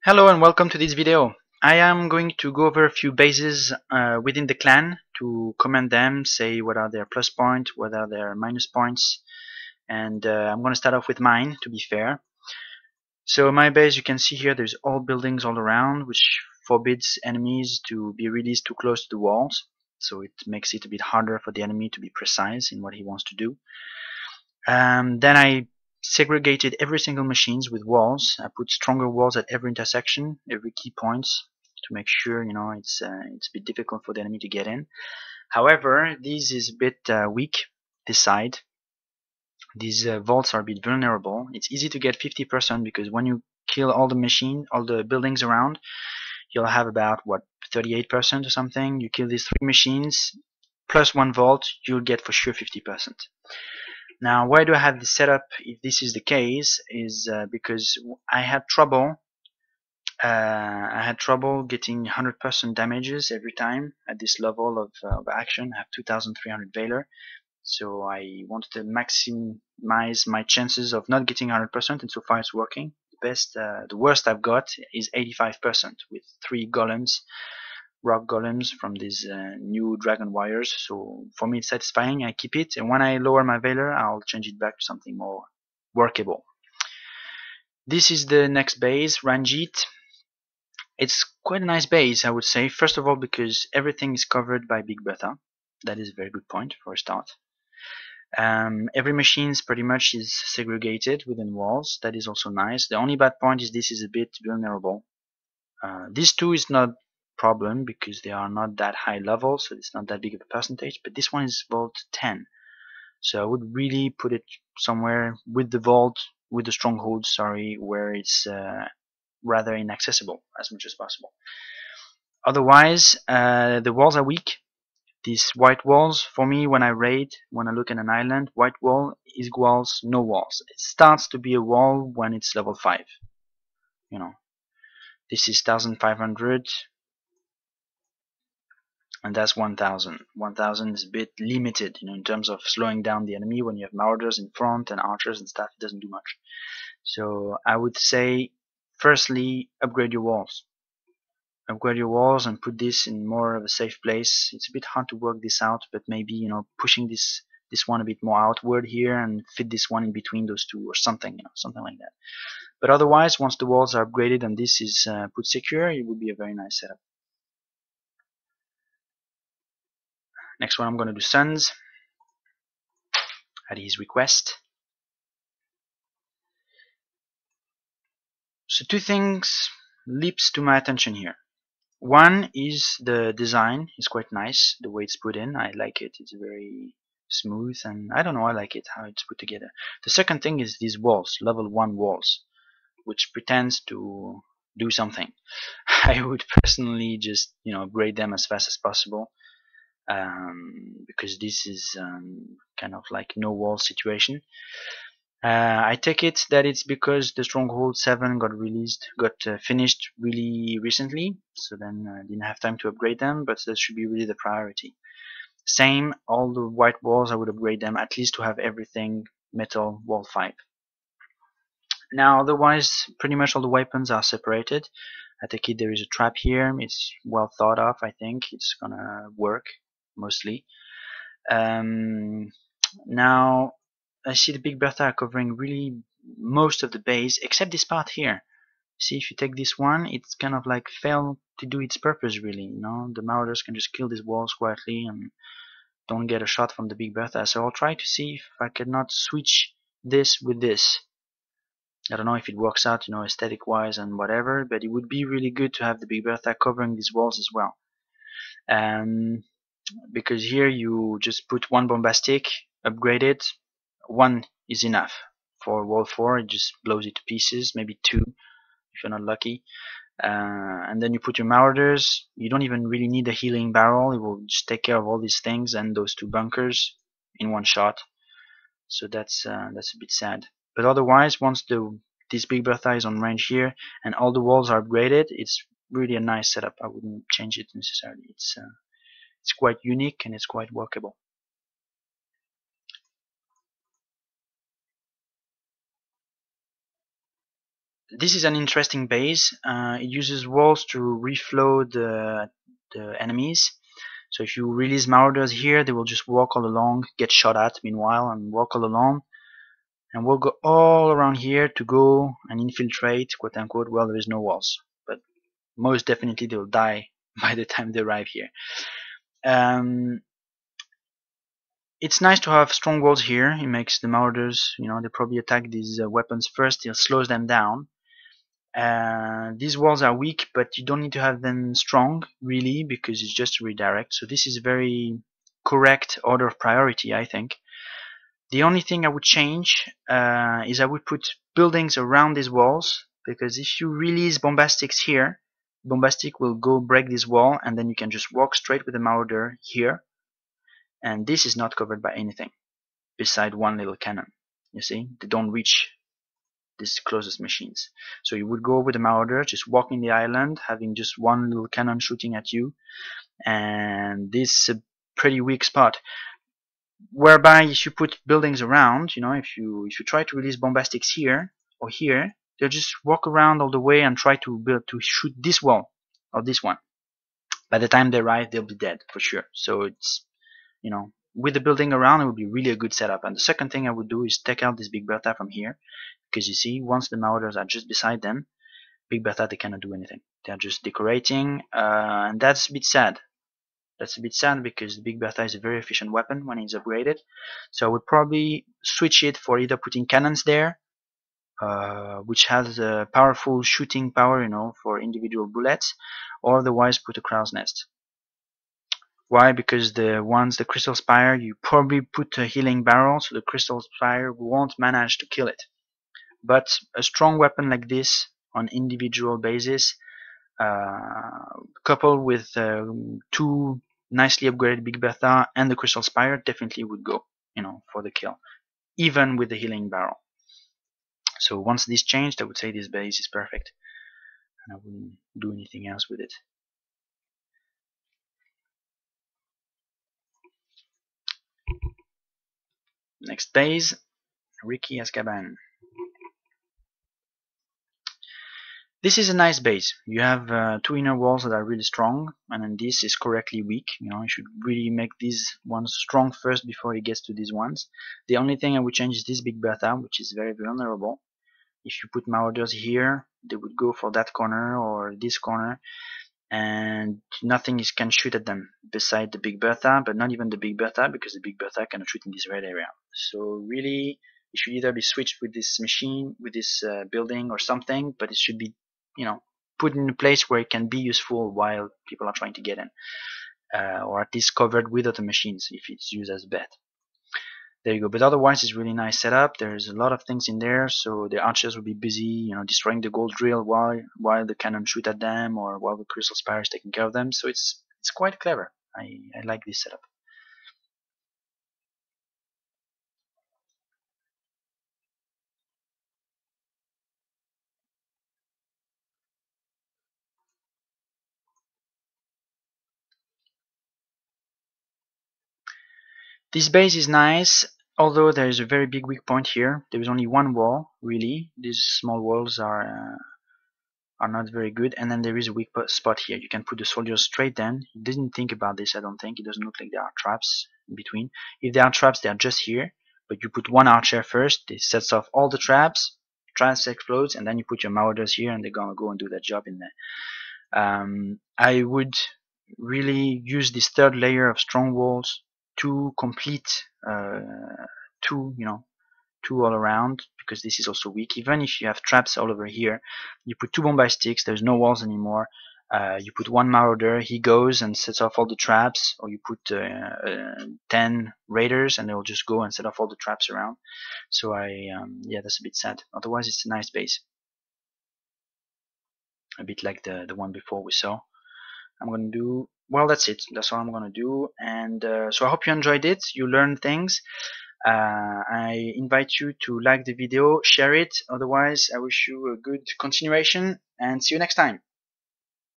Hello and welcome to this video. I am going to go over a few bases within the clan to comment them, say what are their plus points, what are their minus points, and I'm going to start off with mine to be fair. So my base, you can see here, there's all buildings all around, which forbids enemies to be released too close to the walls. So it makes it a bit harder for the enemy to be precise in what he wants to do. Then I segregated every single machines with walls. I put stronger walls at every intersection, every key points, to make sure it's a bit difficult for the enemy to get in. However, this is a bit weak. This side, these vaults are a bit vulnerable. It's easy to get 50% because when you kill all the buildings around, you'll have about what 38% or something. You kill these three machines plus one vault, you'll get for sure 50%. Now, why do I have this setup if this is the case is because I had trouble getting 100% damages every time at this level of action. I have 2300 Valor, so I wanted to maximize my chances of not getting 100%, and so far it's working. The worst I've got is 85% with 3 golems, rock golems from these new dragon warriors. So for me it's satisfying. I keep it, and when I lower my Valor I'll change it back to something more workable. This is the next base, Ranjit. It's quite a nice base, I would say. First of all, because everything is covered by Big Bertha. That is a very good point for a start. Every machine pretty much is segregated within walls. That is also nice. The only bad point is this is a bit vulnerable. These two is not problem because they are not that high level, so it's not that big of a percentage. But this one is vault 10, so I would really put it somewhere with the stronghold, sorry, where it's rather inaccessible as much as possible. Otherwise, the walls are weak. These white walls, for me, when I look at an island, white wall equals no walls. It starts to be a wall when it's level 5. This is 1500, and that's 1000. 1000 is a bit limited, in terms of slowing down the enemy. When you have marauders in front and archers and stuff, it doesn't do much. So I would say, firstly, upgrade your walls. Upgrade your walls and put this in more of a safe place. It's a bit hard to work this out, but maybe pushing this one a bit more outward here and fit this one in between those two or something, something like that. But otherwise, once the walls are upgraded and this is put secure, it would be a very nice setup. Next one, I'm going to do Suns at his request. So two things leaps to my attention here. One is the design is quite nice, the way it's put in. I like it. It's very smooth, and I don't know, I like it how it's put together. The second thing is these walls, level 1 walls, which pretends to do something. I would personally just upgrade them as fast as possible, because this is kind of like no wall situation. I take it that it's because the Stronghold 7 got finished really recently, so then I didn't have time to upgrade them, but that should be really the priority. Same, all the white walls, I would upgrade them at least to have everything metal wall 5. Now otherwise, pretty much all the weapons are separated. I take it there is a trap here, it's well thought of, I think it's gonna work, mostly. Now I see the Big Bertha covering really most of the base, except this part here. See, if you take this one, it's kind of like failed to do its purpose, really. The Marauders can just kill these walls quietly and don't get a shot from the Big Bertha. So I'll try to see if I cannot switch this with this. I don't know if it works out, aesthetic-wise and whatever, but it would be really good to have the Big Bertha covering these walls as well. Because here you just put one bombastic, upgrade it. One is enough. For wall 4, it just blows it to pieces, maybe 2 if you're not lucky. And then you put your Marauders. You don't even really need a healing barrel. It will just take care of all these things and those 2 bunkers in one shot. So that's a bit sad. But otherwise, once this Big Bertha is on range here and all the walls are upgraded, it's really a nice setup. I wouldn't change it necessarily. It's quite unique and it's quite workable. This is an interesting base. It uses walls to reflow the enemies. So if you release marauders here, they will just walk all along, get shot at meanwhile, and walk all along. And we'll go all around here to go and infiltrate, quote unquote, well, there is no walls. But most definitely they will die by the time they arrive here. It's nice to have strong walls here. It makes the marauders, they probably attack these weapons first. It slows them down. These walls are weak, but you don't need to have them strong, really, because it's just a redirect. So this is very correct order of priority, I think. The only thing I would change is I would put buildings around these walls, because if you release Bombastics here, Bombastic will go break this wall, and then you can just walk straight with the Marauder here, and this is not covered by anything beside one little cannon. You see, they don't reach these closest machines. So you would go with the Marauder, just walking the island, having just one little cannon shooting at you, and this is a pretty weak spot. Whereby if you put buildings around, if you try to release Bombastics here or here, they'll just walk around all the way and try to shoot this wall or this one. By the time they arrive, they'll be dead for sure. So it's, with the building around, it would be really a good setup. And the second thing I would do is take out this Big Bertha from here, because you see, once the Marauders are just beside them, Big Bertha, they cannot do anything. They're just decorating, and that's a bit sad. That's a bit sad because the Big Bertha is a very efficient weapon when it's upgraded. So I would probably switch it for either putting cannons there, which has a powerful shooting power, for individual bullets, or otherwise put a Crow's Nest. Why? Because the Crystal Spire, you probably put a healing barrel, so the Crystal Spire won't manage to kill it. But a strong weapon like this on individual basis, coupled with two nicely upgraded Big Bertha and the Crystal Spire, definitely would go, for the kill, even with the healing barrel. So once this changed, I would say this base is perfect, and I wouldn't do anything else with it. Next base, Ricky Azkaban. This is a nice base. You have two inner walls that are really strong, and then this is correctly weak. You should really make these ones strong first before it gets to these ones. The only thing I would change is this Big Bertha, which is very vulnerable. If you put Marauders here, they would go for that corner or this corner, and nothing can shoot at them beside the Big Bertha, but not even the Big Bertha, because the Big Bertha cannot shoot in this red area. So really, it should either be switched with this machine, with this building or something, but it should be, put in a place where it can be useful while people are trying to get in, or at least covered with other machines if it's used as a bet. There you go. But otherwise, it's really nice setup. There's a lot of things in there, so the archers will be busy, destroying the gold drill while the cannon shoot at them, or while the Crystal Spire is taking care of them. So it's quite clever. I like this setup. This base is nice, although there is a very big weak point here. There is only one wall, really. These small walls are not very good, and then there is a weak spot here. You can put the soldiers straight then. He didn't think about this, I don't think. It doesn't look like there are traps in between. If there are traps, they are just here, but you put one archer first, it sets off all the traps explodes, and then you put your marauders here, and they're gonna go and do that job in there. I would really use this third layer of strong walls to complete two all around, because this is also weak. Even if you have traps all over here, you put two Bombastics, there's no walls anymore. You put one Marauder, he goes and sets off all the traps, or you put 10 Raiders and they'll just go and set off all the traps around. So yeah, that's a bit sad. Otherwise, it's a nice base. A bit like the one before we saw. I'm gonna do, well, that's it. That's all I'm gonna do. And so I hope you enjoyed it. You learned things. I invite you to like the video, share it. Otherwise, I wish you a good continuation and see you next time.